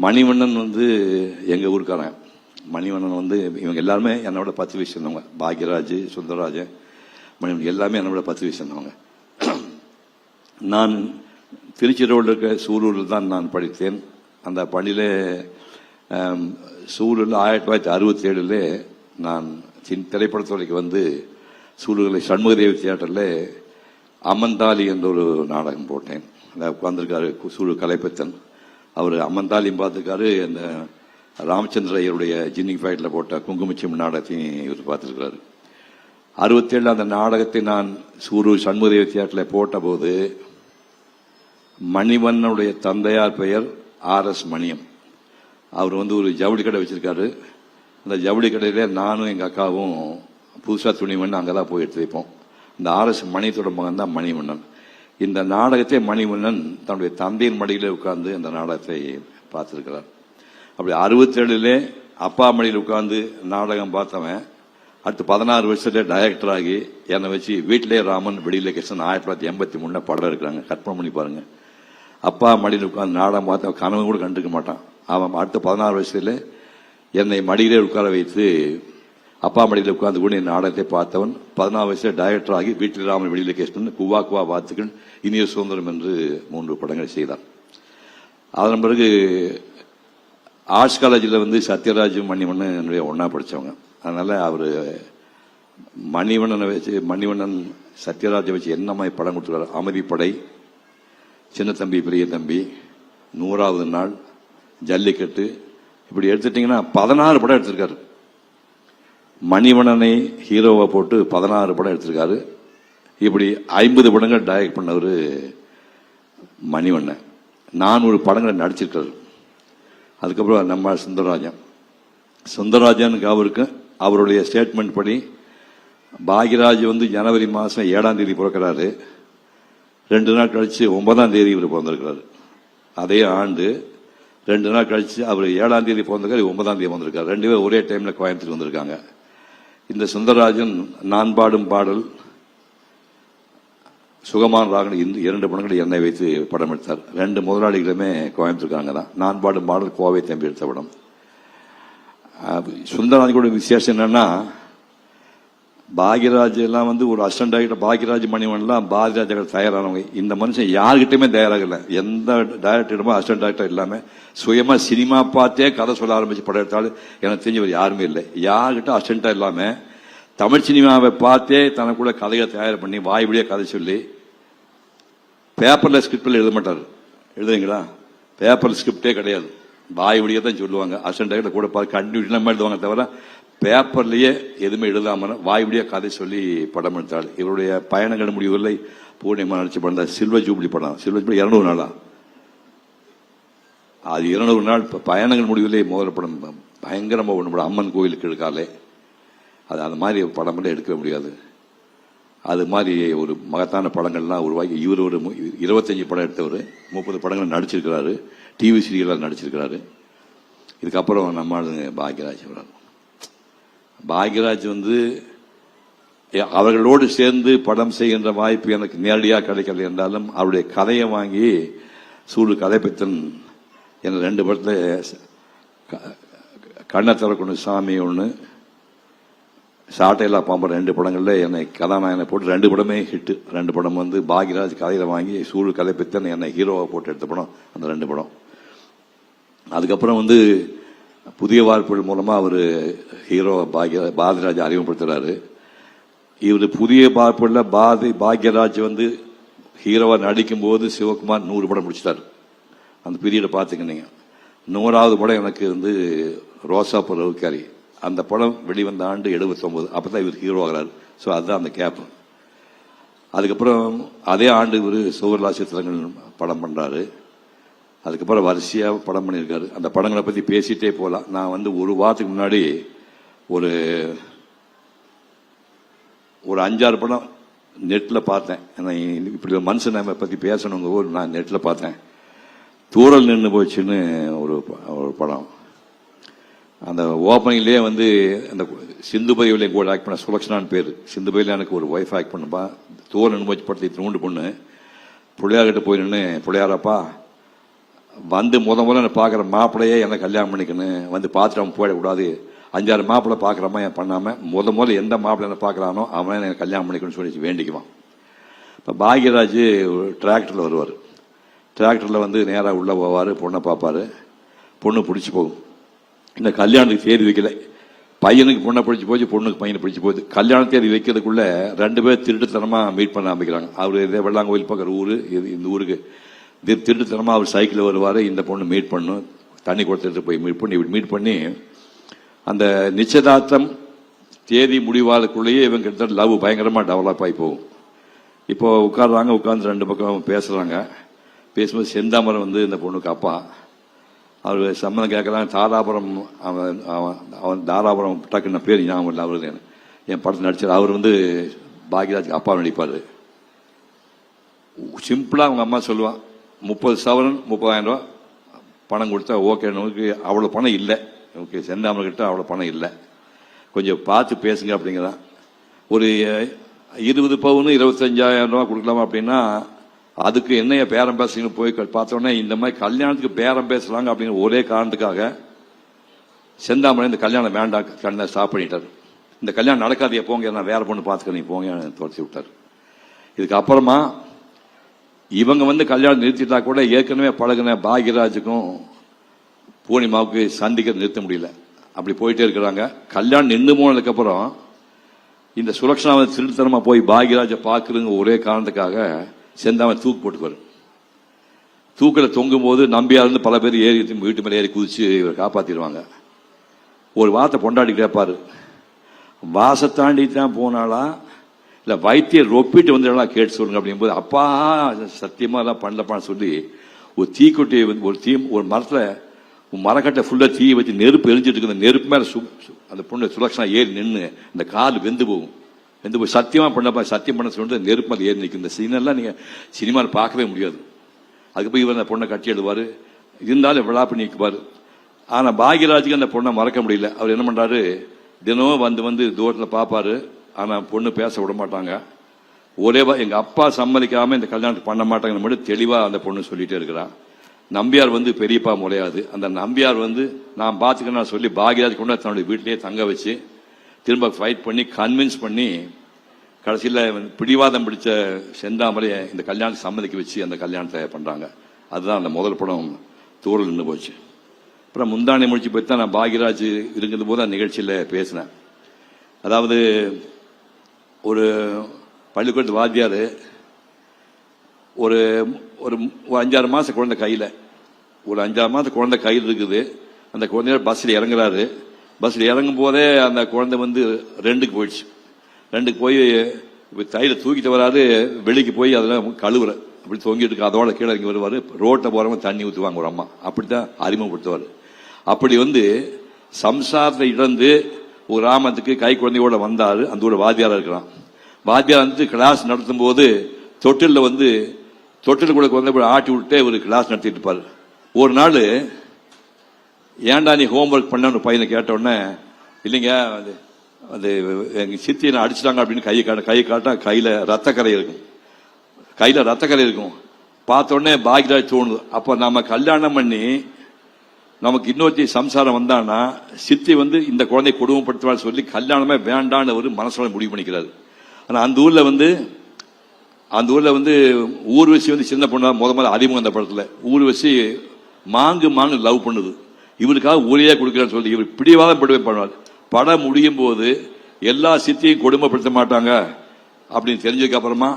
மணிவண்ணன் வந்து எங்கள் ஊருக்காரன். மணிவண்ணன் வந்து இவங்க எல்லாருமே என்னோட 10 வயசு இருந்தவங்க. பாக்யராஜ், சுந்தரராஜன், மணிவண்ணன் எல்லாமே என்னோட 10 வயசு இருந்தவங்க. நான் திருச்சி ரோடில் இருக்க சூலூரில் தான் நான் படித்தேன். அந்த பள்ளியில் சூலூரில் 1967 நான் திரைப்படத்துறைக்கு வந்து சூலூரில் சண்முகதேவி தியேட்டரில் அம்மந்தாலி என்ற ஒரு நாடகம் போட்டேன். உட்கார்ந்துருக்காரு சூலூர் கலைப்பத்தன். அவர் அம்மந்தாலியும் பார்த்துருக்காரு. அந்த ராமச்சந்திர ஐயருடைய ஜின்னிங் ஃபைட்டில் போட்ட குங்குமச்சிம் நாடகத்தையும் இவர் பார்த்துருக்கிறாரு. 67 அந்த நாடகத்தை நான் சூலூர் சண்முகதேவி தியேட்டரில் போட்டபோது மணிவண்ணனுடைய தந்தையார் பெயர் RS மணியம். அவர் வந்து ஒரு ஜவுளி கடை வச்சிருக்காரு. அந்த ஜவுளி கடையில நானும் எங்கள் அக்காவும் புதுசாக துணிமணி அங்கே தான் போய் எடுத்து வைப்போம். இந்த RS மணியத்தோட மகன் தான் மணிவண்ணன். இந்த நாடகத்தை மணிவண்ணன் தன்னுடைய தந்தையின் மடியில் உட்கார்ந்து அந்த நாடகத்தை பார்த்துருக்கிறார். அப்படி 67 அப்பா மடியில் உட்கார்ந்து நாடகம் பார்த்தவன் அடுத்து 16 வருஷத்துல டைரக்டர் ஆகி என்னை வச்சு வீட்டிலே ராமன் வெளியில கிருஷ்ணன் 1983 படம் இருக்கிறாங்க. கற்பனை பண்ணி பாருங்க. அப்பா மடியில் உட்கார்ந்து நாடகம் பார்த்த கனவு கூட கண்டுக்க மாட்டான். அவன் அடுத்த 16 வருஷத்துல என்னை மடியிலே உட்கார வைத்து அப்பா மடியில் உட்கார்ந்து கூட என் நாடகத்தை பார்த்தவன் 14 வயசுல டைரக்டர் ஆகி வீட்டில் ராமன் வெளியில கிருஷ்ணன், குவா குவா வாத்துக்கள், இனிய சுதந்திரம் என்று 3 படங்களை செய்தார். அதன் பிறகு ஆர்ட்ஸ் காலேஜில் வந்து சத்யராஜ் மணிவண்ணன் என்னுடைய ஒன்னா படித்தவங்க. அதனால அவர் மணிவண்ணன் சத்யராஜை வச்சு என்ன மாதிரி படம் கொடுத்துருக்காரு. அமைதிப்படை, சின்ன தம்பி பெரிய தம்பி, 100வது நாள், ஜல்லிக்கட்டு, இப்படி எடுத்துட்டீங்கன்னா 16 படம் எடுத்திருக்காரு. மணிவண்ணனை ஹீரோவை போட்டு 16 படம் எடுத்திருக்காரு. இப்படி 50 படங்கள் டைரக்ட் பண்ணவர் மணிவண்ணன். 400 படங்களை நடிச்சிருக்காரு. அதுக்கப்புறம் நம்ம சுந்தரராஜனுக்கு அவருக்கு அவருடைய ஸ்டேட்மெண்ட் படி பாக்யராஜ் வந்து ஜனவரி மாதம் 7ஆம் தேதி பிறக்கிறாரு. 2 நாள் கழிச்சு 9ஆம் தேதி இவர் பிறந்திருக்கிறாரு. அதே ஆண்டு 2 நாள் கழிச்சு அவர் 7ஆம் தேதி பிறந்திருக்காரு, 9ஆம் தேதி வந்திருக்காரு. 2 பேரும் ஒரே டைம்ல கோயம்புத்தூர் வந்திருக்காங்க. இந்த சுந்தரராஜன் நான் பாடும் பாடல், சுகமான ராகன், இந்த 2 படங்களை என்னை வைத்து படம் எடுத்தார். 2 முதலாளிகளுமே கோயம்புத்தூர்காரங்க தான். நான் பாடும் பாடல் கோவை தம்பி எடுத்த படம். சுந்தரராஜனோட விசேஷம் என்னன்னா, பாக்யராஜ் எல்லாம் வந்து ஒரு அசிஸ்டன்ட் டைரக்டர், பாக்யராஜ் மணிவண்ணன்லாம் பாக்யராஜ் தயாரானவங்க. இந்த மனுஷன் யாருக்கிட்டையுமே தயாராகல. எந்த டைரக்டருமோ அசிஸ்டன்ட் டைரக்டர் இல்லாம சுயமா சினிமா பார்த்தே கதை சொல்ல ஆரம்பிச்சு படம் எடுத்தாலும் எனக்கு தெரிஞ்சவர் யாருமே இல்லை. யாருக்கிட்ட அசிஸ்டண்டா இல்லாம தமிழ் சினிமாவை பார்த்தே தனக்குள்ள கதையை தயார் பண்ணி வாய்வழியா கதை சொல்லி பேப்பர்ல ஸ்கிரிப்ட்ல எழுத மாட்டாரு. எழுதுறீங்களா? பேப்பர் ஸ்கிரிப்டே கிடையாது, வாய் வழியா தான் சொல்லுவாங்க. அசிஸ்டன்ட் டைரக்டர் கூட பார்த்து கண்டினியூ எழுதுவாங்க தவிர பேப்பர்லயே எதுவுமே எழுதாம வாய் வழியா கதை சொல்லி படம் எடுத்தாள். இவருடைய பயணங்கள் முடிவுகளை பூர்ணிமா நடிச்சு படம் தான் சில்வர் ஜூப்ளி படம். சில்வர் ஜூப்ளி 200 நாளா? அது 200 நாள் பயணங்கள் முடிவிலே முதல் படம். பயங்கரமா ஒன்று படம், அம்மன் கோயிலுக்கு எடுக்காலே. அது அந்த மாதிரி படம் எடுக்க முடியாது. அது மாதிரி ஒரு மகத்தான படங்கள்லாம் உருவாக்கி இவர் ஒரு 25 படம் எடுத்தவர், 30 படங்கள் நடிச்சிருக்கிறாரு, டிவி சீரியலாக நடிச்சிருக்கிறாரு. இதுக்கப்புறம் நம்ம பாக்யராஜ். பாக்யராஜ் வந்து அவர்களோடு சேர்ந்து படம் செய்கின்ற வாய்ப்பு எனக்கு நேரடியாக கிடைக்கல என்றாலும் அவருடைய கதையை வாங்கி சூழல் கதைப்பத்தன் என 2 படத்தில் கண்ணை திறக்கொண்டு சாமி ஒன்று, சாட்டையில்லா பாம்பர் 2 படங்கள்ல என்னை கதாநாயகனை போட்டு 2 படமே ஹிட்டு. 2 படம் வந்து பாக்யராஜ் கதையில வாங்கி சூழல் கதைப்பத்தன் என்னை ஹீரோவை போட்டு எடுத்த படம் அந்த 2 படம். அதுக்கப்புறம் வந்து புதிய வாய்ப்புகள் மூலமா அவர் ஹீரோ பாக்யராஜ் அறிமுகப்படுத்துறாரு. இவர் புதிய வாய்ப்புல பாக்யராஜ் வந்து ஹீரோவா நடிக்கும் போது சிவகுமார் 100 படம் முடிச்சிட்டாரு. அந்த பீரியடை பார்த்துக்கிட்டீங்க. 100வது படம் எனக்கு வந்து ரோசா ரவுக்காரி. அந்த படம் வெளிவந்த ஆண்டு 79. அப்பதான் இவர் ஹீரோ ஆகிறாரு. ஸோ அதுதான் அந்த கேப். அதுக்கப்புறம் அதே ஆண்டு இவர் சுவர்லா சித்திரங்கள் படம் பண்றாரு. அதுக்கப்புறம் வரிசையா படம் பண்ணியிருக்காரு. அந்த படங்களை பத்தி பேசிட்டே போகலாம். நான் வந்து ஒரு வாரத்துக்கு முன்னாடி ஒரு 5-6 படம் நெட்ல பார்த்தேன். இப்படி ஒரு மனுஷனை பத்தி பேசணுங்க நான் நெட்ல பார்த்தேன். தூரல் நின்று போச்சுன்னு ஒரு படம். அந்த ஓப்பனிங்லேயே வந்து அந்த சிந்து பையிலையும் கூட ஆக்ட் பண்ண சுலக்ஷனான்னு பேர். சிந்து பையில எனக்கு ஒரு ஒய்ஃப் ஆக்ட் பண்ணுப்பா. தூரல் நின்று போச்சு படத்தை 3 பொண்ணு பிள்ளையார்கிட்ட போய் நின்று, பிள்ளையாரப்பா வந்து முதல்ல பார்க்குற மாப்பிள்ளையே என்ன கல்யாணம் பண்ணிக்கணும், வந்து பார்த்துட்டு அவன் போயிடக்கூடாது, 5-6 மாப்பிள்ளை பார்க்குறமா பண்ணாமல் முதல்ல எந்த மாப்பிள்ளை என்ன பார்க்குறானோ அவன் எனக்கு கல்யாணம் பண்ணிக்கணும்னு சொல்லி வேண்டிக்குவான். இப்போ பாக்யராஜ் டிராக்டரில் வருவார். டிராக்டரில் வந்து நேராக உள்ளே போவார், பொண்ணை பார்ப்பார், பொண்ணு பிடிச்சி போகும். இந்த கல்யாணத்துக்கு தேதி வைக்கல, பையனுக்கு பொண்ணை பிடிச்சி போச்சு, பொண்ணுக்கு பையனை பிடிச்சி போகுது. கல்யாண தேதி வைக்கிறதுக்குள்ள 2 பேர் திருட்டுத்தனமாக மீட் பண்ண ஆரம்பிக்கிறாங்க. அவர் இதே வெள்ளாங்கோயில் பக்கம் ஊர், இந்த ஊருக்கு திருட்டுத்தனமாக அவர் சைக்கிளில் வருவார், இந்த பொண்ணு மீட் பண்ணும், தண்ணி கொடுத்துட்டு போய் மீட் பண்ணி அந்த நிச்சயதார்த்தம் தேதி முடிவாளுக்குள்ளேயே இவங்க கிட்ட லவ் பயங்கரமாக டெவலப் ஆகி போகும். இப்போ உட்காடுறாங்க, உட்காந்து 2 பக்கம் பேசுகிறாங்க. பேசும்போது செந்தாமரம் வந்து இந்த பொண்ணுக்கு அப்பா, அவர் சம்மந்தம் கேட்குறாங்க. தாராபுரம், அவன் தாராபுரம் டக்குன்னு பேர் ஞாபகம் இல்லை, அவரு என் படத்தில் நடிச்சார். அவர் வந்து பாக்யராஜுக்கு அப்பா நடிப்பார். சிம்பிளாக அவங்க அம்மா சொல்லுவான், 30 சவரன் 30,000 ரூபா பணம் கொடுத்தா ஓகே. நமக்கு அவ்வளோ பணம் இல்லை, ஓகே செந்தாமர்கிட்ட அவ்வளோ பணம் இல்லை, கொஞ்சம் பார்த்து பேசுங்க அப்படிங்கிறான். ஒரு 20 பவுனு 25,000 ரூபா கொடுக்கலாமா அப்படின்னா, அதுக்கு என்னைய பேரம் பேசுங்கன்னு போய் பார்த்தோன்னே இந்த மாதிரி கல்யாணத்துக்கு பேரம் பேசலாங்க அப்படிங்கிற ஒரே காரணத்துக்காக செந்தாமரை இந்த கல்யாணம் வேண்டாம் கண்ணை ஸ்டாப் பண்ணிட்டார். இந்த கல்யாணம் நடக்காது, போங்க நான் வேற பொண்ணு பார்த்துக்க நீ போங்க துரத்தி விட்டார். இதுக்கு அப்புறமா இவங்க வந்து கல்யாணம் நிறுத்திட்டா கூட ஏற்கனவே பழகின பாக்யராஜுக்கும் பூர்ணிமாவுக்கு சந்திக்க நிறுத்த முடியல, அப்படி போயிட்டே இருக்கிறாங்க. கல்யாணம் நின்று போனதுக்கு அப்புறம் இந்த சுலக்ஷனாவை திருத்தனமா போய் பாக்யராஜை பார்க்குறதுங்க ஒரே காரணத்துக்காக செந்தாமன் தூக்கு போட்டுக்குவார். தூக்கில் தொங்கும் போது நம்பியாருந்து பல பேர் ஏறி வீட்டு மேலே ஏறி குதிச்சு இவர் காப்பாற்றிடுவாங்க. ஒரு வார்த்தை பொண்டாடி கேட்பாரு, வாசத்தாண்டி தான் போனாலா இல்லை வைத்தியர் ரொப்பிட்டு வந்துடலாம் கேட்டு சொல்லுங்க அப்படிங்கும்போது, அப்பா சத்தியமாக எல்லாம் பண்ணலப்பான்னு சொல்லி ஒரு தீக்கொட்டியை வந்து ஒரு மரத்தில் மரக்கட்டை ஃபுல்லாக தீயை வச்சு நெருப்பு எரிஞ்சிட்டு இருக்கு. அந்த நெருப்பு மேலே அந்த பொண்ணு சுலக்ஷனா ஏறி நின்று இந்த கால் வெந்து போகும். வெந்து போய் சத்தியமாக பண்ணப்பா சத்தியம் பண்ண சொல்லிட்டு நெருப்பு மேலே ஏறி நிற்கும். இந்த சீனெல்லாம் நீங்கள் சினிமாவில் பார்க்கவே முடியாது. அதுக்கு போய் இவர் அந்த பொண்ணை கட்டி எழுதுவார், இருந்தாலும் விழா பண்ணி நிற்குவார். ஆனால் பாக்யராஜுக்கு அந்த பொண்ணை மறக்க முடியல. அவர் என்ன பண்ணுறாரு, தினமும் வந்து தூரத்தில் பார்ப்பாரு, ஆனால் பொண்ணு பேச விட மாட்டாங்க. ஒரே எங்கள் அப்பா சம்மதிக்காமல் இந்த கல்யாணத்துக்கு பண்ண மாட்டாங்கன்னு மட்டும் தெளிவாக அந்த பொண்ணு சொல்லிகிட்டே இருக்கிறான். நம்பியார் வந்து பெரியப்பா முறையாது. அந்த நம்பியார் வந்து நான் பார்த்துக்கணும் சொல்லி பாக்யராஜ் கொண்டு தன்னுடைய வீட்டிலேயே தங்க வச்சு திரும்ப ஃபைட் பண்ணி கன்வின்ஸ் பண்ணி கடைசியில் பிடிவாதம் பிடிச்ச செந்தாமரையை இந்த கல்யாணத்துக்கு சம்மதிக்க வச்சு அந்த கல்யாணத்தை பண்ணுறாங்க. அதுதான் அந்த முதல் படம் தூரல் நின்று போச்சு. அப்புறம் முந்தானை முடிச்சு போய் தான் நான் பாக்யராஜ் இருக்கிறது போது அந்த நிகழ்ச்சியில் பேசினேன். அதாவது ஒரு பள்ளிக்கூடத்து வாத்தியார் ஒரு ஒரு 5-6 மாதம் குழந்தை கையில், ஒரு 5-6 மாதம் குழந்தை கையில் இருக்குது. அந்த குழந்தைய பஸ்ஸில் இறங்குறாரு. பஸ்ஸில் இறங்கும் போதே அந்த குழந்தை வந்து 2க்கு போயிடுச்சு. 2க்கு போய் இப்போ தையில் தூக்கிட்டு வராது, வெளிக்கு போய் அதில் கழுவுற அப்படி தொங்கிட்டு இருக்கு. அதோட கீழே இறங்கி வருவார். ரோட்டை போகிறவங்க தண்ணி ஊற்றுவாங்க ஒரு அம்மா, அப்படி தான் அறிமுகப்படுத்துவார். அப்படி வந்து சம்சாரத்தை இழந்து ஒரு கிராமத்துக்கு கை குழந்தையோட வந்தாரு. அந்த ஒரு வாத்தியாரா இருக்கிறான். வாத்தியார் வந்து கிளாஸ் நடத்தும் போது தொட்டில் கூட குழந்தை ஆட்டி விட்டு ஒரு கிளாஸ் நடத்திட்டு இருப்பாரு. ஒரு நாள் ஏன்டா நீ ஹோம்ஒர்க் பண்ண ஒரு பையனை கேட்ட உடனே, இல்லைங்க அது எங்க சித்தியை அடிச்சிட்டாங்க அப்படின்னு கை காட்டா கையில ரத்தக்கரை இருக்கும். கையில ரத்தக்கரை இருக்கும். பார்த்த உடனே பாக்யராஜ் தோணுது, அப்ப நாம கல்யாணம் பண்ணி நமக்கு இன்னொருத்தி சம்சாரம் வந்தான்னா சித்தி வந்து இந்த குழந்தைய கொடுமைப்படுத்துவான்னு சொல்லி கல்யாணமே வேண்டான்னு ஒரு மனசுல முடிவு பண்ணிக்கிறாரு. ஆனா அந்த ஊர்ல வந்து ஊர்வசி வந்து சின்ன பொண்ணா முதல்ல அறிமுகம் அந்த படத்துல ஊர்வசி மாங்கு லவ் பண்ணுது. இவருக்காக ஊரையே கொடுக்கிறான்னு சொல்லி இவர் பிடிவாதம் படுவே பண்ணுவார். படம் முடியும் போது எல்லா சித்தியும் கொடுமைப்படுத்த மாட்டாங்க அப்படின்னு தெரிஞ்சதுக்கு அப்புறமா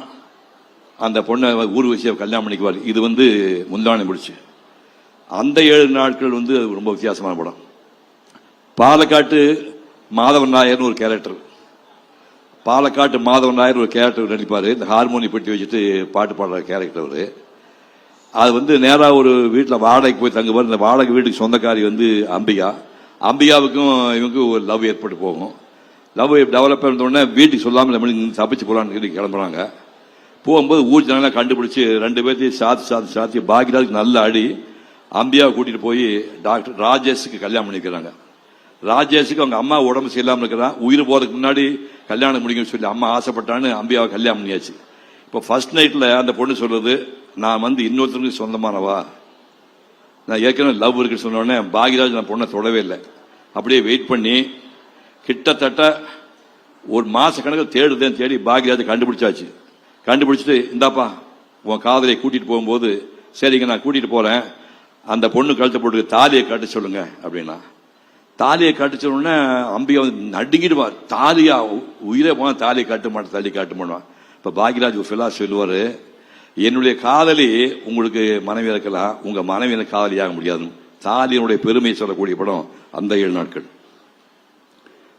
அந்த பொண்ணை ஊர்வசியை கல்யாணம் பண்ணிக்குவார். இது வந்து முந்தானை முடிச்சு. அந்த 7 நாட்கள் வந்து ரொம்ப வித்தியாசமான படம். பாலக்காட்டு மாதவன் நாயர்னு ஒரு கேரக்டர், பாலக்காட்டு மாதவன் நாயர் ஒரு கேரக்டர் நடிப்பாரு. இந்த ஹார்மோனி பெட்டி வச்சுட்டு பாட்டு பாடுற கேரக்டர் அவரு. அது வந்து நேராக ஒரு வீட்டில் வாடகைக்கு போய் தங்குவார். இந்த வாடகை வீட்டுக்கு சொந்தக்காரி வந்து அம்பிகாவுக்கும் இவங்க ஒரு லவ் ஏற்பட்டு போகும். லவ் டெவலப் இருந்தோடனே வீட்டுக்கு சொல்லாமல் நம்மளுக்கு தப்பிச்சு போகலான்னு கிளம்புறாங்க. போகும்போது ஊர் ஜனங்களாம் கண்டுபிடிச்சி 2 பேர்த்தையும் சாத்தி பாக்யராஜுக்கு நல்ல அடி. அம்பியாவை கூட்டிட்டு போய் டாக்டர் ராஜேஷுக்கு கல்யாணம் பண்ணிக்கிறாங்க. ராஜேஷுக்கு அவங்க அம்மா உடம்பு சரியில்லாமல் இருக்கிறான். உயிர் போறதுக்கு முன்னாடி கல்யாணம் முடிக்கணும்னு சொல்லி அம்மா ஆசைப்பட்டான்னு அம்பியாவை கல்யாணம் பண்ணியாச்சு. இப்போ ஃபர்ஸ்ட் நைட்ல அந்த பொண்ணு சொல்றது, நான் வந்து இன்னொருத்தருக்கு சொந்தமானவா, நான் ஏற்கனவே லவ் இருக்குன்னு சொன்ன உடனே பாக்யராஜ் நான் பொண்ணை தொடவே இல்லை. அப்படியே வெயிட் பண்ணி கிட்டத்தட்ட ஒரு மாச கணக்கில் தேடி பாக்யராஜ் கண்டுபிடிச்சாச்சு. கண்டுபிடிச்சிட்டு இந்தாப்பா உன் காதலை கூட்டிட்டு போகும்போது, சரிங்க நான் கூட்டிட்டு போறேன், அந்த பொண்ணு கழுத்தை போட்டு தாலியை கட்ட சொல்லுங்க அப்படின்னா. தாலியை கட்ட சொன்னோடனே அம்பிகை வந்து நடுங்கிடுவா. தாலியா, உயிரே போன தாலியை கட்ட மாட்டேன், தள்ளி காட்ட மாட்டான். இப்ப பாக்யராஜ் சொல்லுவாரு, என்னுடைய காதலி உங்களுக்கு மனைவி இருக்கலாம், உங்க மனைவி எனக்கு காதலியாக முடியாது. தாலியினுடைய பெருமையை சொல்லக்கூடிய படம் அந்த 7 நாட்கள்.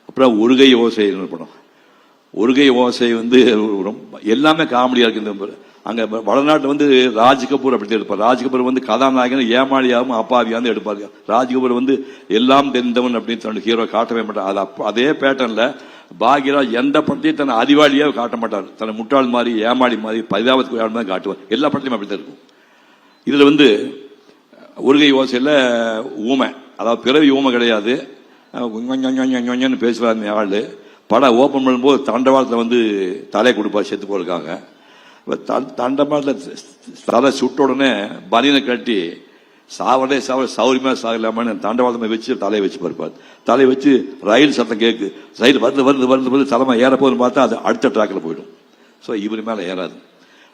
அப்புறம் ஒருகை ஓசை படம். ஒருகை ஓசை வந்து எல்லாமே காமெடியா இருக்கு. அங்க வடநாட்டு வந்து ராஜ் கபூர் அப்படி எடுப்பார். ராஜ் கபூர் வந்து கதாநாயகன் ஏமாளியாகவும் அப்பாவியாவும் எடுப்பாரு. ராஜ் கபூர் வந்து எல்லாம் தெரிந்தவன் அப்படின்னு தன்னோட ஹீரோ காட்டவே மாட்டார். அதே பேட்டர்ன்ல பாக்யராஜ் எந்த படத்தையும் தன்னை அறிவாளியாக காட்ட மாட்டார். தன்னை முட்டாள் மாதிரி, ஏமாளி மாதிரி, பரிதாபத்துக்கு மாதிரி காட்டுவார். எல்லா படத்தையும் அப்படித்தான் இருக்கும். இதுல வந்து ஒருகை ஓசையில ஊமை, அதாவது பிறவி ஊமை கிடையாது, பேசுவார் ஆளு. படம் ஓபன் பண்ணும்போது தண்டவாளத்தில் வந்து தலையை கொடுப்பார் செத்து போயிருக்காங்க. தண்டவாளத்தில் தலை சுட்ட உடனே பனியனை கட்டி சாவடே சௌரியமா சாகலாமான்னு தண்டவாளத்தை வச்சு தலையை வச்சு பார்ப்பார். தலையை வச்சு ரயில் சத்தம் கேட்கு, ரயில் வருது தலைமை ஏற போகுதுன்னு பார்த்தா அது அடுத்த ட்ராக்கில் போயிடும். ஸோ இவர் மேலே ஏறாது.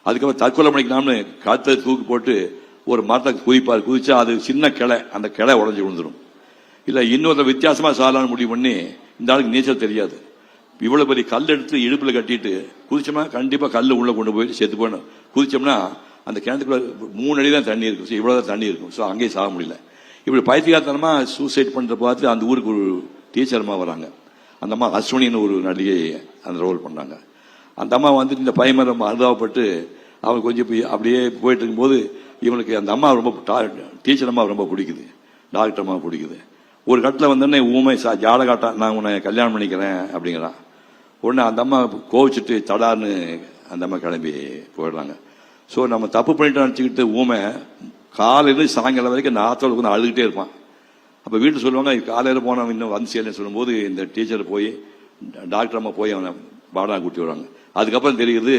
அதுக்கப்புறம் தற்கொலை பண்ணிக்கலாம்னு காற்றை தூக்கி போட்டு ஒரு மரத்தை குதிப்பார். குதிச்சா அது சின்ன கிளை, அந்த கிளை உடஞ்சி விழுந்துடும். இல்லை இன்னொரு வித்தியாசமா சாலான்னு முடிவு பண்ணி, இந்த ஆளுக்கு நீச்சல் தெரியாது, இவ்வளவு பெரிய கல் எடுத்து இடுப்புல கட்டிட்டு குதிச்சோம்னா கண்டிப்பா கல்லு உள்ள கொண்டு போயிட்டு செத்து போயிடும். குதிச்சோம்னா அந்த கிணத்துக்குள்ள 3 அடி தான் தண்ணி இருக்கும். இவ்வளவுதான் தண்ணி இருக்கும். ஸோ அங்கேயும் சாக முடியல. இப்படி பைத்தியகாரத்தனமா சூசைட் பண்ற பார்த்து அந்த ஊருக்கு ஒரு டீச்சர்மா வராங்க. அந்த அம்மா அஸ்வினின்னு ஒரு நடிகை அந்த ரோல் பண்ணாங்க. அந்த அம்மா வந்துட்டு இந்த பையன் ரொம்ப அனுதாபப்பட்டு அவன் கொஞ்சம் அப்படியே போயிட்டு இருக்கும்போது இவனுக்கு அந்த அம்மா ரொம்ப டீச்சர் அம்மா ரொம்ப பிடிக்குது, டாக்டர் அம்மா பிடிக்குது. ஒரு கட்டத்தில் வந்தோடனே ஊமை ஜாடகாட்டா நான் உன்னை கல்யாணம் பண்ணிக்கிறேன் அப்படிங்கிறான். உடனே அந்த அம்மா கோவிச்சுட்டு தடார்னு அந்த அம்மா கிளம்பி போயிடுறாங்க. ஸோ நம்ம தப்பு பண்ணிட்டு நினச்சிக்கிட்டு ஊமை காலையில சாயங்காலம் வரைக்கும் நாத்தோடு வந்து அழுதுகிட்டே இருப்பான். அப்போ வீட்டில் சொல்லுவாங்க காலையில் போனவன் இன்னும் வந்து சேலன்னு சொல்லும்போது இந்த டீச்சர் போய் டாக்டர் அம்மா போய் அவனை பாடா கூட்டி விடுறாங்க. அதுக்கப்புறம் தெரியுது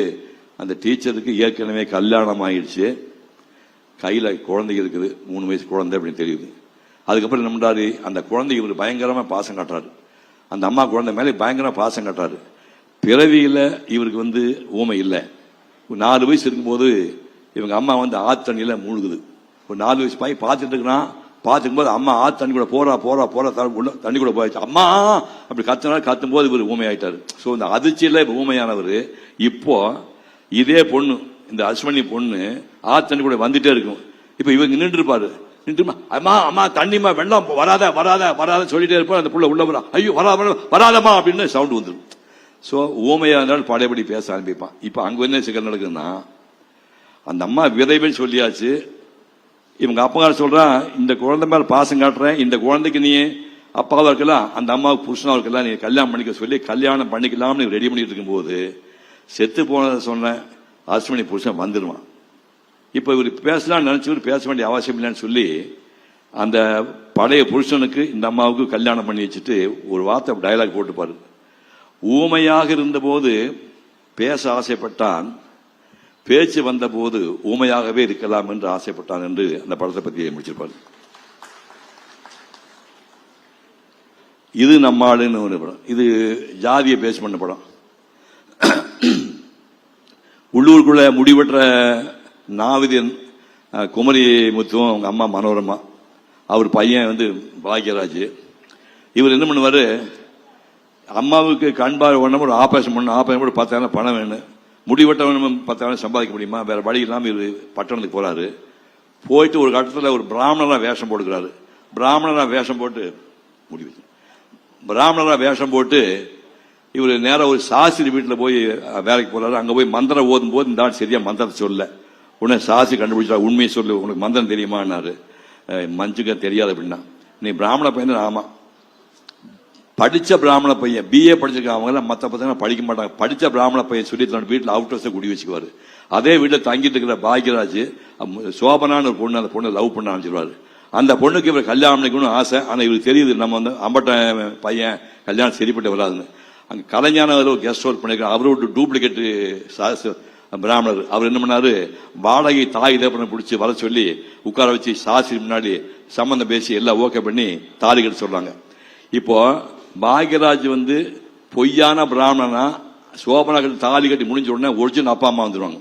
அந்த டீச்சருக்கு ஏற்கனவே கல்யாணம் ஆயிடுச்சு, கையில குழந்தை இருக்குது, 3 வயசு குழந்தை அப்படின்னு தெரியுது. அதுக்கப்புறம் என்ன பண்றாரு, அந்த குழந்தை இவர் பயங்கரமா பாசம் காட்டுறாரு. அந்த அம்மா குழந்தை மேலே பயங்கரமா பாசம் காட்டுறாரு. பிறவியில இவருக்கு வந்து ஊமை இல்லை. 4 வயசு இருக்கும்போது இவங்க அம்மா வந்து ஆத்தண்ணியில மூழ்குது. ஒரு 4 வயசு பையன் பார்த்துட்டு இருக்கிறான். பார்த்துக்கும் போது அம்மா தண்ணி கூட போறா தண்ணி கூட போயிடுச்சு. அம்மா அப்படி கத்தும் போது இவர் ஊமை ஆயிட்டாரு. ஸோ இந்த அதிர்ச்சியில ஊமையானவர் இப்போ இதே பொண்ணு, இந்த அஸ்வினி பொண்ணு தண்ணி கூட வந்துட்டே இருக்கும். இப்ப இவங்க நின்று இருப்பாரு, நின்றுமா அம்மா அம்மா தண்ணிமா வெள்ளம் வராத சொல்லிட்டே இருப்பார். அந்த புள்ள உள்ள வரா, ஐயோ வராதம்மா அப்படின்னு சவுண்ட் வந்துடும். ஸோ ஊமையா இருந்தாலும் பழையபடி பேச ஆரம்பிப்பான். இப்ப அங்க என்ன சிக்கல் நடக்குதுன்னா, அந்த அம்மா விரைவில் சொல்லியாச்சு, இவங்க அப்பா சொல்றான் இந்த குழந்தை மேல பாசம் காட்டுறேன், இந்த குழந்தைக்கு நீ அப்பாவா இருக்கலாம், அந்த அம்மாவுக்கு புருஷனா இருக்கலாம், நீ கல்யாணம் பண்ணிக்க சொல்லி கல்யாணம் பண்ணிக்கலாம்னு ரெடி பண்ணிட்டு இருக்கும்போது செத்து போனதை சொன்ன அஸ்வினி புருஷன் வந்துடுவான். இப்ப இவர் பேசலாம்னு நினைச்சு பேச வேண்டிய அவசியம் இல்லைன்னு சொல்லி அந்த பழைய புருஷனுக்கு இந்த அம்மாவுக்கு கல்யாணம் பண்ணி வச்சுட்டு ஒரு வார்த்தை டயலாக் போட்டுப்பாரு. ஊமையாக இருந்த போது பேச ஆசைப்பட்டான், பேச்சு வந்த போது ஊமையாகவே இருக்கலாம் என்று ஆசைப்பட்டான் என்று அந்த படத்தை பத்தி முடிச்சிருப்பாரு. இது நம்மாளுன்னு ஒரு படம். இது ஜாதியை பேஸ் பண்ண படம். உள்ளூருக்குள்ள முடிவற்ற நாவிதன் குமரி முத்துவும் அவங்க அம்மா மனோரமா, அவர் பையன் வந்து பாக்யராஜ். இவர் என்ன பண்ணுவாரு, அம்மாவுக்கு கண்பார் ஒன்றும் ஒரு ஆபரேஷன் பண்ண, ஆபரேஷன் கூட 10,000 பணம் வேணும், முடிவெட்டவன் 10,000 சம்பாதிக்க முடியுமா, வேற வழி இல்லாமல் இவர் பட்டணத்துக்கு போறாரு. போயிட்டு ஒரு கட்டத்தில் ஒரு பிராமணரா வேஷம் போட்டுக்கிறாரு. பிராமணரா வேஷம் போட்டு இவர் நேரம் ஒரு சாஸ்திரி வீட்டில் போய் வேலைக்கு போறாரு. அங்க போய் மந்திரம் ஓதும் போது இந்த ஆள் சரியா மந்திரத்தை சொல்ல, உடனே சாஸ்திரி கண்டுபிடிச்சா, உண்மையை சொல்லு, உனக்கு மந்திரம் தெரியுமான்னாரு. மஞ்சுக்க தெரியாது அப்படின்னா, நீ பிராமண பையன். ஆமா, படிச்ச பிராமண பையன், BA படிச்சிருக்காங்க. அவங்க மற்ற பசங்க படிக்க மாட்டாங்க. படிச்ச பிராமண பையன் சொல்லி தன்னோட வீட்டில் அவுட் ஹவுஸை குடி வச்சுக்குவாரு. அதே வீட்டில் தங்கிட்டு இருக்கிற பாக்யராஜ் சோபனான்னு ஒரு பொண்ணு, அந்த பொண்ணை லவ் பண்ண ஆரம்பிச்சிருவாரு. அந்த பொண்ணுக்கு இவர் கல்யாணம் பண்ணிக்கணும்னு ஆசை. ஆனா இவருக்கு தெரியுது நம்ம வந்து அம்பட்ட பையன், கல்யாணம் சரிப்பட்டு வராதுன்னு. அங்க கலைஞான ஒரு கெஸ்ட் ஒர்க் பண்ணிருக்காரு. அவரோட டூப்ளிகேட் பிராமணர். அவர் என்ன பண்ணாரு, வாடகை தாய் தேப்பனை பிடிச்சி வர சொல்லி உட்கார வச்சு சாஸ்திரி முன்னாடி சம்பந்தம் பேசி எல்லாம் ஓகே பண்ணி தாலி கட்ட சொல்றாங்க. இப்போ பாக்யராஜ் வந்து பொய்யான பிராமணனா சோபனா கட்டி தாலி கட்டி முடிஞ்ச உடனே ஒரிஜினல் அப்பா அம்மா வந்துடுவாங்க.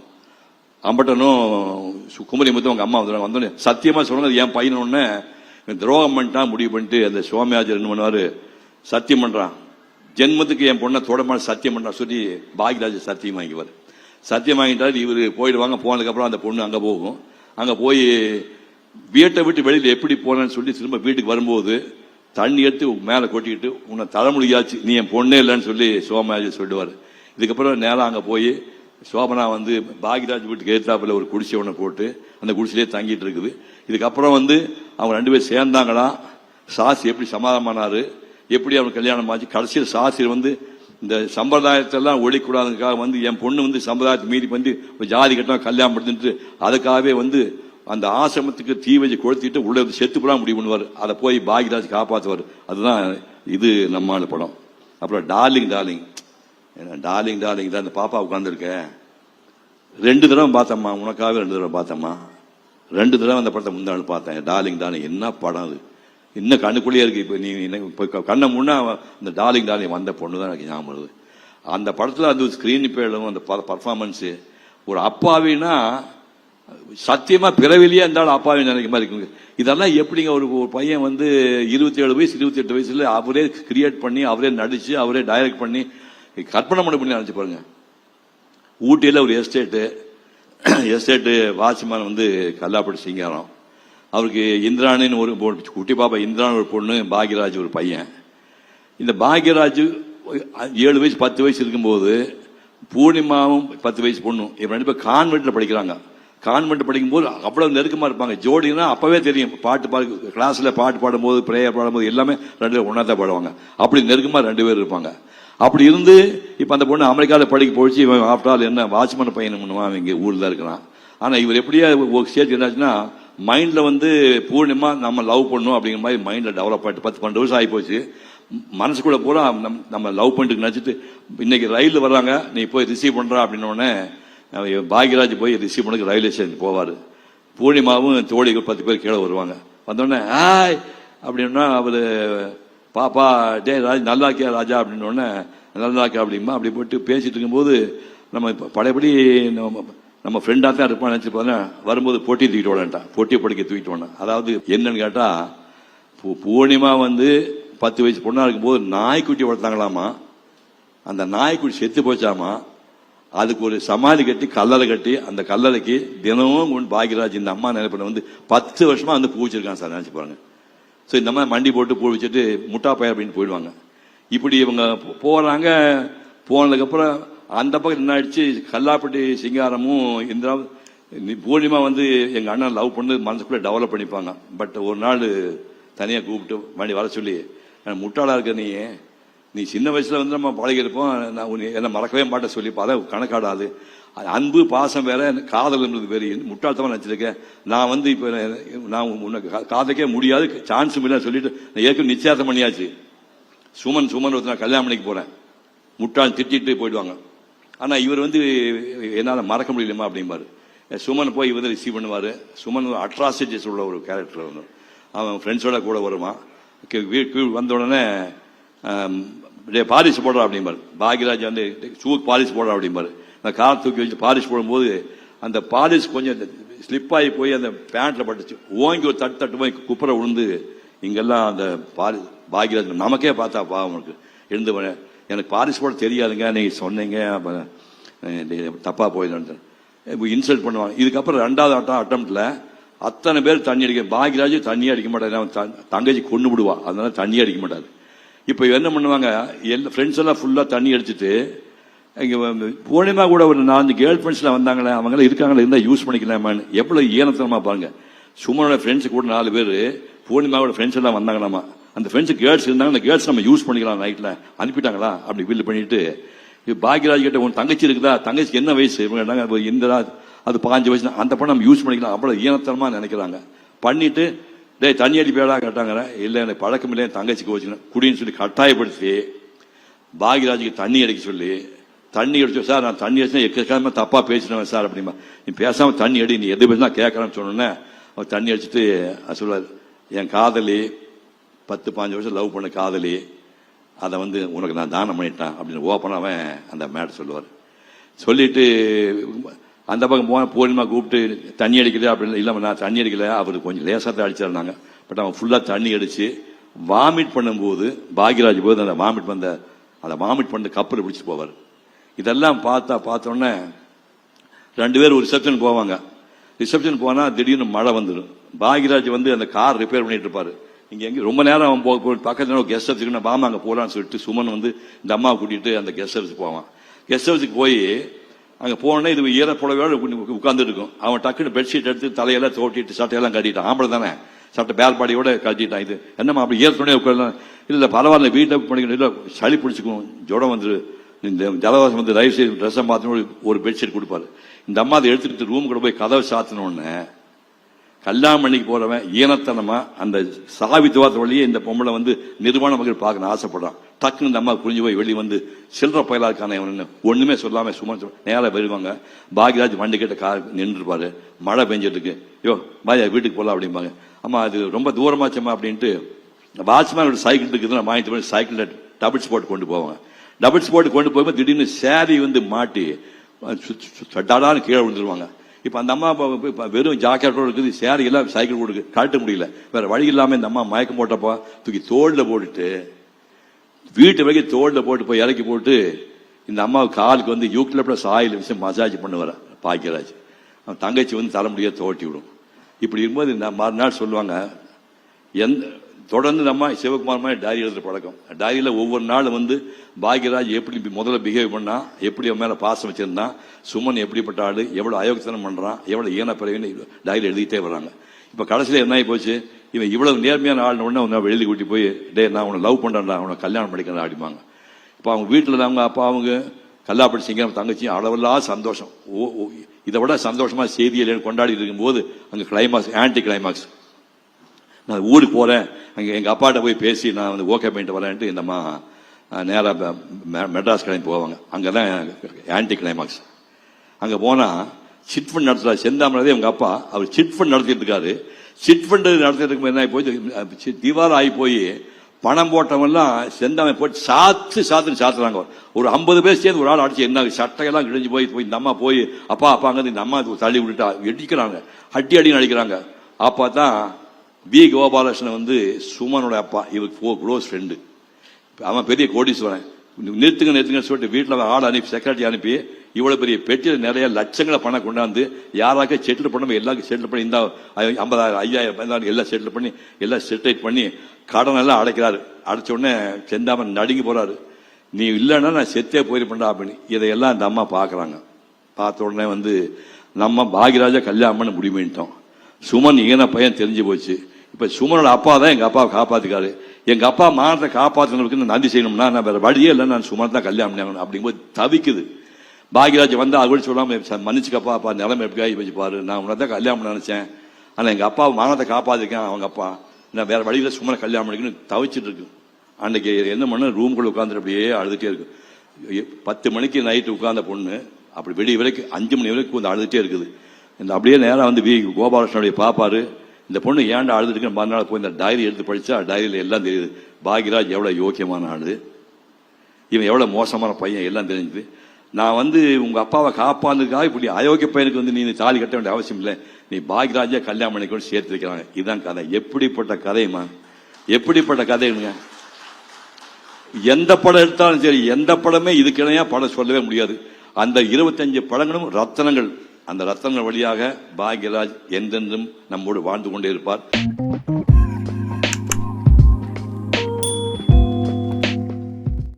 அம்பட்டனும் குமரி முத்து அவங்க அம்மா வந்துடுவாங்க. வந்தோடனே சத்தியமா சொல்றாங்க, என் பையன் உடனே துரோகம் பண்ணிட்டான் முடிவு பண்ணிட்டு அந்த சோமயாஜர் என்ன பண்ணுவாரு, சத்தியம் பண்றான், ஜென்மத்துக்கு என் பொண்ணை தொடமான சத்தியம் பண்றான் சொல்லி பாக்யராஜ் சத்தியம் வாங்கிக்குவார். சத்தியம் வாங்கிட்டாரு. இவர் போயிடுவாங்க. போனதுக்கு அப்புறம் அந்த பொண்ணு அங்க போகும். அங்க போய் வீட்டை விட்டு வெளியில எப்படி போனேன்னு சொல்லி திரும்ப வீட்டுக்கு வரும்போது தண்ணி எடுத்து மேல கொட்டிக்கிட்டு உன்னை தலைமுடியாச்சு, நீ என் பொண்ணே இல்லைன்னு சொல்லி சோமயாஜர் சொல்லுவார். இதுக்கப்புறம் நேரம் அங்க போய் சோபனா வந்து பாக்யராஜ் வீட்டுக்கு ஏத்தாப்புல ஒரு குடிசை ஒன்று போட்டு அந்த குடிசையிலே தங்கிட்டு இருக்குது. இதுக்கப்புறம் வந்து அவங்க 2 பேரும் சேர்ந்தாங்களா, சாஸ்திரி எப்படி சமாதானமானாரு, எப்படி அவன் கல்யாணம் ஆச்சு. கடைசியில் சாஸ்திரி வந்து இந்த சம்பிரதாயத்தெல்லாம் ஒழிக்கூடாதுக்காக வந்து என் பொண்ணு வந்து சம்பிரதாயத்தை மீறி வந்து ஜாதி கட்டம் கல்யாணம் படுத்துட்டு அதுக்காகவே வந்து அந்த ஆசிரமத்துக்கு தீ வச்சு கொளுத்திட்டு உள்ள செத்து போலாம் முடிவு பண்ணுவார். அதை போய் பாக்யராஜ் காப்பாற்றுவார். அதுதான் இது நம்மால படம். அப்புறம் டார்லிங் டார்லிங் டார்லிங் டார்லிங் தான் அந்த பாப்பா உட்காந்துருக்கேன் 2 தடவை பார்த்தம்மா, உனக்காகவே 2 தடவை பார்த்தம்மா. 2 தடவை அந்த படத்தை முந்தாள் பார்த்தேன். டார்லிங் டார்லிங் என்ன படம் அது, இன்னும் கண்ணுக்குள்ளேயே இருக்கு. இப்போ நீ இப்போ கண்ணை முன்னா இந்த டார்லிங் டார்லிங் வந்த பொண்ணு தான் எனக்கு ஞாபகம் வருது. அந்த படத்தில் அந்த ஸ்கிரீன் பேடும் அந்த பர்ஃபார்மன்ஸு ஒரு அப்பாவினா சத்தியமா பிறவிலேயே இருந்தாலும் அப்பாவி நினைக்க மாதிரி இருக்குங்க. இதெல்லாம் எப்படிங்க ஒரு பையன் வந்து 27 வயசு 28 வயசுல அவரே கிரியேட் பண்ணி அவரே நடிச்சு அவரே டைரக்ட் பண்ணி கற்பனை பண்ணி நினைச்சு பாருங்க. ஊட்டியில் ஒரு எஸ்டேட்டு வாட்ச்மேன் வந்து கல்லாப்பட்டி சிங்காரம், அவருக்கு இந்திராணின்னு ஒரு குட்டி பாப்பா இந்திரான்னு ஒரு பொண்ணு, பாக்யராஜ் ஒரு பையன். இந்த பாக்யராஜ் 7 வயசு 10 வயசு இருக்கும்போது பூர்ணிமாவும் 10 வயசு பொண்ணும் இவங்க 2 பேரும் கான்வென்ட்ல படிக்கிறாங்க. கான்வென்ட் படிக்கும்போது அவ்வளவு நெருக்கமா இருப்பாங்க. ஜோடினா அப்பவே தெரியும். கிளாஸ்ல பாட்டு பாடும்போது பிரேயர் பாடும்போது எல்லாமே 2 பேரும் ஒன்னா தான் பாடுவாங்க. அப்படி நெருக்கமா 2 பேர் இருப்பாங்க. அப்படி இருந்து இப்ப அந்த பொண்ணு அமெரிக்காவில் படிக்க போயிடுச்சு. இவன் ஆஃப்டர் ஆல் என்ன வாட்ச்மேன் பையன் பண்ணுவான், இங்க ஊர்ல தான் இருக்கிறான். ஆனா இவர் எப்படியா ஒரு ஸ்டேஜ் என்னாச்சுன்னா மைண்ட்ல வந்து பூர்ணிமா நம்ம லவ் பண்ணும் அப்படிங்கிற மாதிரி மைண்ட்ல டெவலப் ஆகிட்டு 10-12 வருஷம் ஆகி போச்சு. மனசுக்குள்ள பூரா நம்ம லவ் பண்ணிட்டு நினைச்சிட்டு இன்னைக்கு ரயில் வர்றாங்க, நீ போய் ரிசீவ் பண்றா அப்படின்னோடனே பாக்யராஜ் போய் ரிசீவ் பண்ண ரயில்வே ஸ்டேஷன் போவாரு. பூர்ணிமாவும் தோழிகள் 10 பேர் கீழே வருவாங்க. வந்தோடனே ஆய் அப்படின்னா அவரு பாப்பா டே ராஜ் நல்லா இருக்கியா ராஜா அப்படின்னோடனே நல்லா இருக்கா அப்படிமா. அப்படி போட்டு பேசிட்டு இருக்கும்போது நம்ம பழையபடி நம்ம ஃப்ரெண்டாக தான் இருப்பான்னு நினச்சி பார்த்தா வரும்போது பொட்டி தூக்கிட்டு வரேன்ட்டான். பொட்டியை படிக்க தூக்கிட்டு வரேன். அதாவது என்னன்னு கேட்டா பூர்ணிமா வந்து 10 வயசு பொண்ணா இருக்கும்போது நாய்க்குட்டி வளர்த்தாங்களாமா. அந்த நாய்க்குட்டி செத்து போச்சாமா. அதுக்கு ஒரு சமாதி கட்டி கல்லறை கட்டி அந்த கல்லறைக்கு தினமும் கொண்டு பாக்யராஜ் இந்த அம்மா நினைப்பட வந்து 10 வருஷமா வந்து பூ வச்சிருக்காங்க சார். நினைச்சு பாருங்க. ஸோ இந்த மாதிரி மண்டி போட்டு பூ வச்சுட்டு முட்டா பயிர் அப்படின்னு போயிடுவாங்க. இப்படி இவங்க போறாங்க. போனதுக்கப்புறம் அந்த பக்கம் என்ன ஆயிடுச்சு, கல்லாப்பட்டி சிங்காரமும் இந்திரா பூர்ணிமா வந்து எங்க அண்ணன் லவ் பண்ணு மனசுக்குள்ள டெவலப் பண்ணிப்பாங்க. பட் ஒரு நாள் தனியாக கூப்பிட்டு வண்டி வர சொல்லி முட்டாளா இருக்க நீ சின்ன வயசுல வந்து நம்ம பழகிருப்போம், நான் என்ன மறக்கவே மாட்டேன் சொல்லி பார்த்தா கணக்காடாது. அன்பு பாசம் வேற, காதல்ன்றது வேறு. முட்டாள்தமா நினைச்சிருக்கேன். நான் வந்து இப்ப நான் உனக்கு காதலிக்கவே முடியாது, சான்ஸும் இல்லை சொல்லிட்டு ஏற்கனவே நிச்சயார்த்தம் பண்ணியாச்சு. சுமன் ஒருத்தர் கல்யாணம் பண்ணிக்கு போறேன். முட்டாள் திட்டிட்டு போயிடுவாங்க. ஆனா இவர் வந்து என்னால மறக்க முடியலமா அப்படிம்பாரு. சுமன் போய் இவர் ரிசீவ் பண்ணுவாரு. சுமன் அட்ராசிட்டிஸ் உள்ள ஒரு கேரக்டர் ஒன்று. அவன் ஃப்ரெண்ட்ஸோட கூட வருவான். வந்த உடனே பாலிஷ் போடுறா அப்படிம்பாரு. பாக்யராஜ் வந்து ஷூக்கு பாலிஷ் போடுறா அப்படிம்பாரு. அந்த கார் தூக்கி வச்சு பாலிஷ் போடும்போது அந்த பாலிஷ் கொஞ்சம் ஸ்லிப் ஆகி போய் அந்த பேண்ட்ல பட்டுச்சு. ஓங்கி ஒரு தட்டு போய் குப்புற விழுந்து இங்கெல்லாம் அந்த பாக்யராஜ் நமக்கே பார்த்தா பாவம் இருக்கு. எழுந்து எனக்கு பாலிஷ் போட தெரியாதுங்க, நீங்க சொன்னீங்க தப்பா போயிடும் இன்சல்ட் பண்ணுவாங்க. இதுக்கப்புறம் 2வது அட்டம்ப்ட்ல அத்தனை பேர் தண்ணி அடிக்க, பாக்யராஜ் தண்ணியே அடிக்க மாட்டாரு. தங்கச்சி கொண்டு விடுவா, அதனால தண்ணியே அடிக்க மாட்டாரு. இப்ப என்ன பண்ணுவாங்க, எல்லா ஃப்ரெண்ட்ஸ் எல்லாம் ஃபுல்லா தண்ணி அடிச்சுட்டு இங்க பூர்ணிமா கூட ஒரு 4 கேர்ள் ஃப்ரெண்ட்ஸ்ல வந்தாங்களே, அவங்க எல்லாம் இருக்காங்களா, இருந்தா யூஸ் பண்ணிக்கலாமான்னு. எவ்வளவு ஈனத்தனமா பாருங்க. சுமனோட ஃப்ரெண்ட்ஸ் கூட 4 பேர் பூர்ணிமாவோட ஃப்ரெண்ட்ஸ் எல்லாம் வந்தாங்களாமா. அந்த ஃப்ரெண்ட்ஸ் கேர்ள்ஸ் இருந்தாங்க, அந்த கேர்ள்ஸ் நம்ம யூஸ் பண்ணிக்கலாம் நைட்ல அனுப்பிட்டாங்களா அப்படி வீல் பண்ணிட்டு பாக்யராஜ் கிட்ட உன் தங்கச்சி இருக்குதா, தங்கச்சிக்கு என்ன வயசு, இந்திரா அது 15 வயசு, அந்த படம் நம்ம யூஸ் பண்ணிக்கலாம். அவ்வளவு ஈனத்தனமா நினைக்கிறாங்க. பண்ணிட்டு டே தண்ணி அடி பேடா கேட்டாங்க. இல்ல எனக்கு பழக்கம் இல்லை, தங்கச்சிக்கு வச்சுக்கணும் குடின்னு சொல்லி கட்டாயப்படுத்தி பாக்யராஜுக்கு தண்ணி அடிக்க சொல்லி தண்ணி அடிச்சோம் சார், நான் தண்ணி அடிச்சா எக்கமா தப்பா பேசினேன் சார் அப்படிமா. நீ பேசாம தண்ணி அடி, நீ எது பேசினா கேட்கறேன்னு சொன்னோன்னே அவர் தண்ணி அடிச்சுட்டு சொல்லுவார், என் காதலி 10-15 வருஷம் லவ் பண்ண காதலி, அதை வந்து உனக்கு நான் தானம் பண்ணிட்டேன் அப்படின்னு ஓப்பனாக அவன் அந்த மேட் சொல்லுவார். சொல்லிட்டு அந்த பக்கம் பூர்ணிமா கூப்பிட்டு தண்ணி அடிக்கல அப்படின்னு. இல்லாமல் நான் தண்ணி அடிக்கல, அவர் கொஞ்சம் லேசாக தான் அடிச்சிருந்தாங்க. பட் அவன் ஃபுல்லாக தண்ணி அடிச்சு வாமிட் பண்ணும்போது பாக்யராஜ் போது அந்த வாமிட் பண்ண கப்பல் பிடிச்சிட்டு போவார். இதெல்லாம் பார்த்தோன்னே 2 பேர் ஒரு ரிசப்ஷன் போவாங்க. ரிசப்ஷன் போனால் திடீர்னு மழை வந்துடும். பாக்யராஜ் வந்து அந்த கார் ரிப்பேர் பண்ணிட்டு இருப்பாரு. இங்கே எங்கே ரொம்ப நேரம் அவன் பக்கத்துல கெஸ்ட் ஹவுஸுக்கு நான் பாமா அங்கே போகலான்னு சொல்லிட்டு சுமன் வந்து இந்த அம்மாவை கூட்டிட்டு அந்த கெஸ்ட் ஹவுஸுக்கு போவான். கெஸ்ட் ஹவுஸுக்கு போய் அங்கே போனோன்னா இது ஈரப்புடவையோட உட்கார்ந்துட்டு இருக்கும். அவன் டக்குன்னு பெட்ஷீட் எடுத்து தலையெல்லாம் தோட்டிட்டு சட்டையெல்லாம் கட்டிட்டான். ஆம்பளை தானே, சட்டை பேல்பாடியோட கட்டிட்டான். இது என்னம்மா அப்படி ஏற்கனவே உட்காரலாம்? இல்லை பரவாயில்ல, வீட்டில் பண்ணிக்கணும், இல்லை சளி பிடிச்சிக்கும், ஜுரம் வந்துரு, இந்த ஜலவாசம் வந்து தயவு செய்து ட்ரெஸ்ஸை மாற்றணும், ஒரு பெட்ஷீட் கொடுப்பாரு. இந்த அம்மா அதை எடுத்துட்டு ரூம் கூட போய் கதவை சாத்தினோடனே கல்யாணம் பண்ணிக்கு போறவன் ஈனத்தனமா அந்த சாவி துவாத்த வழியே இந்த பொம்பளை வந்து நிர்வாண மகள் பார்க்கணும் ஆசைப்படுறான். டக்குன்னு இந்த அம்மா புரிஞ்சு போய் வெளியே வந்து சில்லற பயலா இருக்கான ஒண்ணுமே சொல்லாம சும்மா நேரம் வருவாங்க. பாக்யராஜ் வண்டி கிட்ட கார் நின்றுருப்பாரு. மழை பெஞ்சிட்டு இருக்கு. யோ பாயா வீட்டுக்கு போலாம் அப்படிம்பாங்க. அம்மா அது ரொம்ப தூரமாச்சம்மா அப்படின்ட்டு வாட்ச்மேன் சைக்கிள் இருக்குது வாங்கிட்டு போய் சைக்கிள்ல டபுள் ஸ்போர்ட் கொண்டு போவாங்க. டபுள் ஸ்போர்ட் கொண்டு போய் திடீர்னு சேரி வந்து மாட்டி சட்டாடான்னு கீழே விழுந்துருவாங்க. இப்ப அந்த அம்மா வெறும் ஜாக்கெட்டோட இருக்குது, சேரி எல்லாம் சைக்கிள் கொடுக்கு கழட்ட முடியல. வேற வழி இல்லாம இந்த அம்மா மயக்கம் போட்டப்பா தூக்கி தோல்ல போட்டுட்டு வீட்டு வரைக்கும் தோல்ல போட்டு போய் இறக்கி போட்டு இந்த அம்மாவுக்கு காலுக்கு வந்து யூக்லிப்டஸ் ஆயில் விஷயம் மசாஜ் பண்ணுவார் பாக்யராஜ். அவன் தங்கச்சி வந்து தர முடியாது தோட்டி விடும். இப்படி இருக்கும்போது இந்த மறுநாள் சொல்லுவாங்க, தொடர்ந்து நம்ம சிவகுமார் மாதிரி டைரி எழுதுற பழக்கம். டைரியில ஒவ்வொரு நாளும் வந்து பாக்யராஜ் எப்படி முதல்ல பிஹேவ் பண்ணா, எப்படி அவன் மேல பாசம் வச்சிருந்தான், சுமன் எப்படிப்பட்ட ஆளு, எவ்வளவு அயோக்கியத்தனம் பண்றான், எவ்வளவு ஈனப்பிறவின்னு டைரி எழுதிட்டே வர்றாங்க. இப்ப கடைசியில என்ன ஆகி போச்சு, இவன் இவ்வளவு நேர்மையான ஆள் உடனே எழுதி கூட்டி போய் டே நான் உன்னை லவ் பண்றேன்டா, அவனை கல்யாணம் பண்ணிக்கிறேன் அப்படிம்பாங்க. இப்ப அவங்க வீட்டுல அவங்க அப்பா அவங்க கல்லா படிச்சிங்க தங்கச்சி அளவெல்லாம் சந்தோஷம். இதை விட சந்தோஷமா செய்தியில் கொண்டாடி இருக்கும் போது அங்க கிளைமாக்ஸ், ஆன்டி கிளைமாக்ஸ். நான் ஊருக்கு போறேன், அங்கே எங்க அப்பாட்ட போய் பேசி நான் வந்து ஓகே பண்ணிட்டு வரேன்ட்டு இந்த அம்மா நேராக மெட்ராஸ் கிளம்பி போவாங்க. அங்கதான் ஆன்டி கிளைமாக்ஸ். அங்க போனா சிட் ஃபண்ட் நடத்துறாரு செந்தாமரதே உங்க அப்பா. அவர் சிட் ஃபண்ட் நடத்திட்டு இருக்காரு. சிட் ஃபண்ட் நடத்திட்டு என்ன போய் திவால் ஆகி போய் பணம் போட்டவெல்லாம் செந்தாமை போட்டு சாத்துறாங்க. ஒரு 50 பேர் சேர்ந்து ஒரு ஆள் அடிச்சு என்ன சட்டையெல்லாம் கிழிஞ்சு போய் இந்த அம்மா போய் அப்பா அப்பாங்க இந்த அம்மா தள்ளி விட்டுட்டா எடிக்கிறாங்க, அடி அடிக்கிறாங்க. அப்பா தான் வி கோபாலகிருஷ்ணன் வந்து சுமனோட அப்பா, இவருக்கு க்ளோஸ் ஃப்ரெண்டு. அவன் பெரிய கோடீஸ்வரன். நிறுத்துங்க சொல்லிட்டு வீட்டில் ஆள் அனுப்பி செக்ரட்டரி அனுப்பி இவ்வளவு பெரிய பெட்டியில் நிறைய லட்சங்களை பணம் கொண்டாந்து யாராக செட்டில் பண்ண எல்லாருக்கும் செட்டில் பண்ணி இந்த 50,000 5,000 எல்லாம் செட்டில் பண்ணி எல்லாம் செட்டில் பண்ணி கடன் எல்லாம் அடைக்கிறாரு. அடைச்ச உடனே செந்தாமன் நடுங்கி போறாரு, நீ இல்லைன்னா நான் செத்தே போயிருப்பேன்டா அப்படின்னு. இதையெல்லாம் அந்த அம்மா பாக்குறாங்க. பார்த்த உடனே வந்து நம்ம பாக்யராஜா கல்யாணம் பண்ண முடிவு பண்ணிட்டோம். சுமன் ஈன பையன் தெரிஞ்சு போச்சு. இப்ப சுமனோட அப்பா தான் எங்க அப்பாவை காப்பாத்துக்காரு. எங்க அப்பா மானத்தை காப்பாற்றுறதுக்கு நன்றி செய்யணும்னா நான் வேற வழியே இல்லை, நான் சுமன் தான் கல்யாணம் பண்ணணும் அப்படிங்கும்போது தவிக்குது. பாக்யராஜ் வந்து அவர் சொல்லாம மன்னிச்சுக்கப்பா, அப்பா நிலைமை எப்படி ஆகி வச்சு பாரு, நான் உன்னை தான் கல்யாணம் பண்ண நினைச்சேன், ஆனா எங்க அப்பா மானத்தை காப்பாத்திருக்கேன் அவங்க அப்பா, நான் வேற வழியில சுமனை கல்யாணம் பண்ணிக்கணும் தவிச்சிட்டு இருக்கு. அன்னைக்கு என்ன பண்ண ரூம்குள்ள உட்காந்துட்டு அப்படியே அழுதுட்டே இருக்கு. 10 மணிக்கு நைட்டு உட்கார்ந்த பொண்ணு அப்படி வெளியே வரைக்கும் 5 மணி வரைக்கும் வந்து அழுதுட்டே இருக்குது. இந்த அப்படியே நேரம் வந்து வி கோபாலகிருஷ்ணனுடைய பாப்பாரு, இந்த பொண்ணு ஏன்டா அழுதுட்டு மறுநாள் போய் இந்த டைரி எடுத்து படிச்சா டைரியில எல்லாம் தெரியுது. பாக்யராஜ் எவ்வளவு யோக்கியமான ஆளு, இவன் எவ்வளவு மோசமான பையன் எல்லாம் தெரிஞ்சுது. நான் வந்து உங்க அப்பாவை காப்பாந்துக்காக இப்படி அயோக்கிய பையனுக்கு வந்து நீ தாலி கட்ட வேண்டிய அவசியம் இல்லை, நீ பாக்யராஜா கல்யாணம் பண்ணிக்கொண்டு சேர்த்து வைக்கிறாங்க. இதுதான் கதை. எப்படிப்பட்ட கதைமா, எப்படிப்பட்ட கதைங்க. எந்த படம் எடுத்தாலும் சரி, எந்த படமே இதுக்கு இணையா படம் சொல்லவே முடியாது. அந்த 25 படங்களும் ரத்தனங்கள். அந்த ரத்தனங்கள் வழியாக பாக்யராஜ் என்றென்றும் நம்மோடு வாழ்ந்து கொண்டே இருப்பார்.